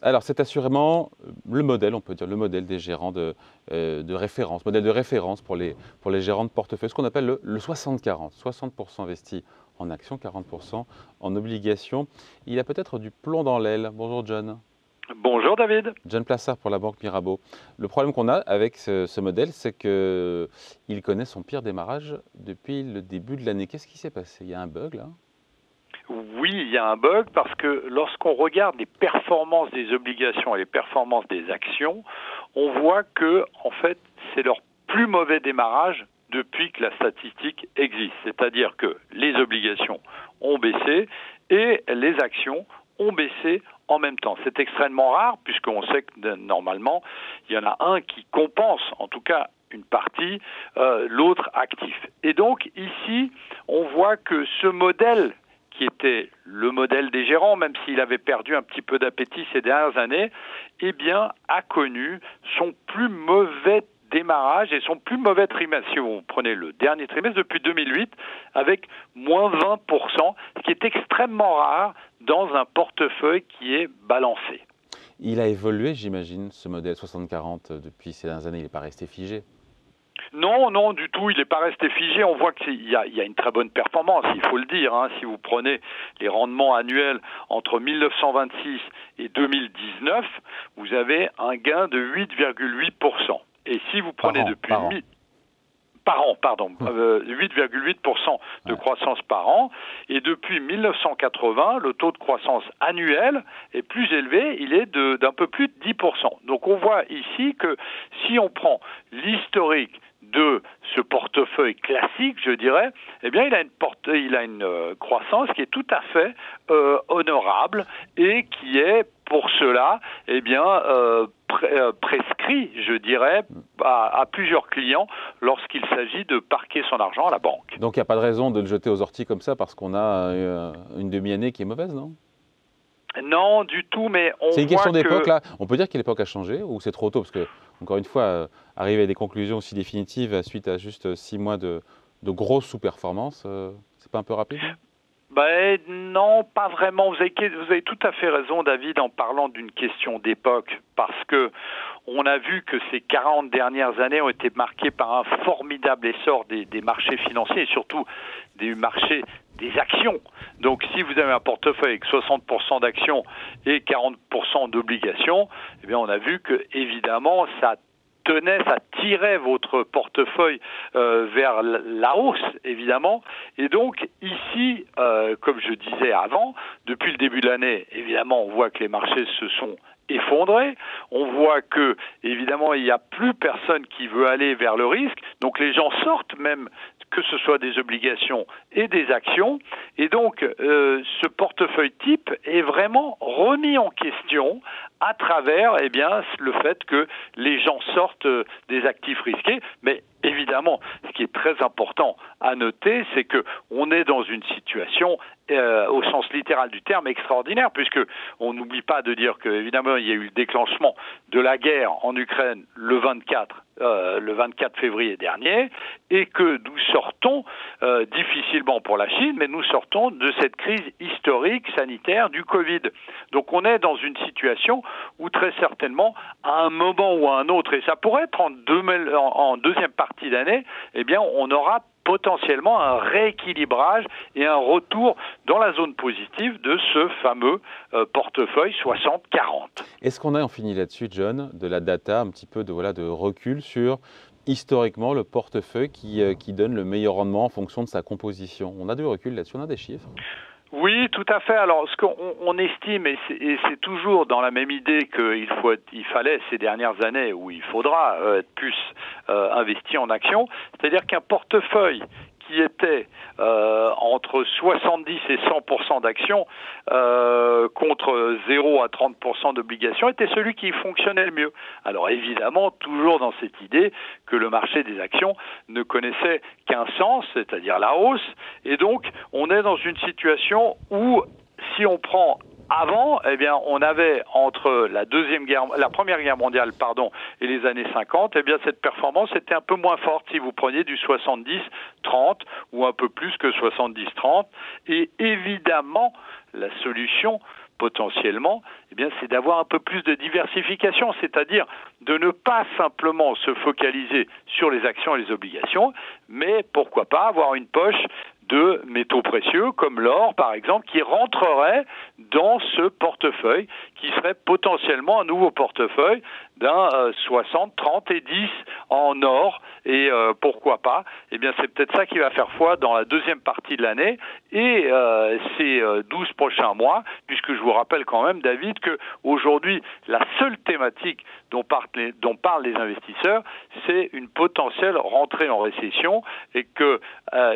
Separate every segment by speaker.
Speaker 1: Alors, c'est assurément le modèle, on peut dire, le modèle des gérants de référence, modèle de référence pour les gérants de portefeuille, ce qu'on appelle le 60-40, 60% investis en actions, 40% en obligations. Il a peut-être du plomb dans l'aile. Bonjour John.
Speaker 2: Bonjour David.
Speaker 1: John Plassard pour la Banque Mirabeau. Le problème qu'on a avec ce modèle, c'est qu'il connaît son pire démarrage depuis le début de l'année. Qu'est-ce qui s'est passé? Il y a un bug là?
Speaker 2: Oui, il y a un bug parce que lorsqu'on regarde les performances des obligations et les performances des actions, on voit que en fait, c'est leur plus mauvais démarrage depuis que la statistique existe. C'est-à-dire que les obligations ont baissé et les actions ont baissé en même temps. C'est extrêmement rare puisqu'on sait que normalement, il y en a un qui compense, en tout cas une partie, l'autre actif. Et donc ici, on voit que ce modèle qui était le modèle des gérants, même s'il avait perdu un petit peu d'appétit ces dernières années, eh bien, a connu son plus mauvais démarrage et son plus mauvais trimestre. Si vous prenez le dernier trimestre depuis 2008, avec moins 20%, ce qui est extrêmement rare dans un portefeuille qui est balancé.
Speaker 1: Il a évolué, j'imagine, ce modèle 60-40 depuis ces dernières années. Il n'est pas resté figé.
Speaker 2: Non, non, du tout. Il n'est pas resté figé. On voit qu'il y a une très bonne performance, il faut le dire. Si vous prenez les rendements annuels entre 1926 et 2019, vous avez un gain de 8,8%. Et si vous prenez depuis par an, pardon, 8,8% de croissance par an. Et depuis 1980, le taux de croissance annuel est plus élevé, il est d'un peu plus de 10%. Donc on voit ici que si on prend l'historique de ce portefeuille classique, je dirais, eh bien, il a une croissance qui est tout à fait honorable et qui est pour cela, eh bien, prescrit, je dirais, à plusieurs clients lorsqu'il s'agit de parquer son argent à la banque.
Speaker 1: Donc il n'y a pas de raison de le jeter aux orties comme ça parce qu'on a une demi-année qui est mauvaise, non?
Speaker 2: Non, du tout, mais on
Speaker 1: C'est une
Speaker 2: voit
Speaker 1: question d'époque,
Speaker 2: que...
Speaker 1: là. On peut dire que l'époque a changé ou c'est trop tôt? Parce que, encore une fois, arriver à des conclusions aussi définitives suite à juste 6 mois de grosses sous-performances, c'est pas un peu rapide, non?
Speaker 2: Ben non, pas vraiment. Vous avez tout à fait raison, David, en parlant d'une question d'époque, parce que on a vu que ces 40 dernières années ont été marquées par un formidable essor des marchés financiers et surtout des marchés des actions. Donc si vous avez un portefeuille avec 60% d'actions et 40% d'obligations, eh bien on a vu que évidemment ça tirait votre portefeuille vers la hausse, évidemment. Et donc, ici, comme je disais avant, depuis le début de l'année, évidemment, on voit que les marchés se sont effondrés. On voit que, évidemment, il n'y a plus personne qui veut aller vers le risque. Donc, les gens sortent même, que ce soit des obligations et des actions. Et donc, ce portefeuille type est vraiment remis en question à travers le fait que les gens sortent des actifs risqués. Mais évidemment, ce qui est très important à noter, c'est qu'on est dans une situation au sens littéral du terme extraordinaire, puisque on n'oublie pas de dire qu'évidemment il y a eu le déclenchement de la guerre en Ukraine le 24 février dernier, et que nous sortons difficilement pour la Chine, mais nous sortons de cette crise historique sanitaire du Covid. Donc on est dans une situation où très certainement, à un moment ou à un autre, et ça pourrait être en deuxième partie d'année, eh bien on aura potentiellement un rééquilibrage et un retour dans la zone positive de ce fameux portefeuille 60-40.
Speaker 1: Est-ce qu'on a, on finit là-dessus, John, de la data, un petit peu de recul sur historiquement le portefeuille qui donne le meilleur rendement en fonction de sa composition? On a du recul là-dessus, on a des chiffres?
Speaker 2: Oui, tout à fait. Alors, ce qu'on estime, et c'est toujours dans la même idée qu'il fallait ces dernières années, où il faudra être plus investi en actions, c'est-à-dire qu'un portefeuille qui était entre 70 et 100% d'actions contre 0 à 30% d'obligations était celui qui fonctionnait le mieux. Alors évidemment, toujours dans cette idée que le marché des actions ne connaissait qu'un sens, c'est-à-dire la hausse, et donc on est dans une situation où si on prend avant, eh bien, on avait entre la Première Guerre mondiale, et les années 50, eh bien, cette performance était un peu moins forte si vous preniez du 70-30 ou un peu plus que 70-30. Et évidemment, la solution potentiellement, eh bien, c'est d'avoir un peu plus de diversification, c'est-à-dire de ne pas simplement se focaliser sur les actions et les obligations, mais pourquoi pas avoir une poche de métaux précieux, comme l'or par exemple, qui rentrerait dans ce portefeuille, qui serait potentiellement un nouveau portefeuille d'un 60, 30 et 10 en or, et pourquoi pas, eh bien c'est peut-être ça qui va faire foi dans la deuxième partie de l'année, et ces 12 prochains mois, puisque je vous rappelle quand même, David, que aujourd'hui la seule thématique dont parlent les investisseurs, c'est une potentielle rentrée en récession, et que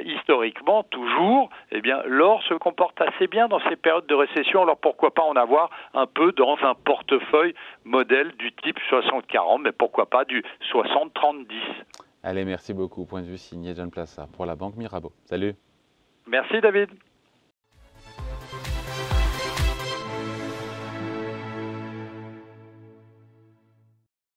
Speaker 2: historiquement, toujours, eh bien, l'or se comporte assez bien dans ces périodes de récession. Alors pourquoi pas en avoir un peu dans un portefeuille modèle du type 60-40, mais pourquoi pas du 60-30-10.
Speaker 1: Allez, merci beaucoup. Point de vue signé John Plassard pour la Banque Mirabeau. Salut.
Speaker 2: Merci David.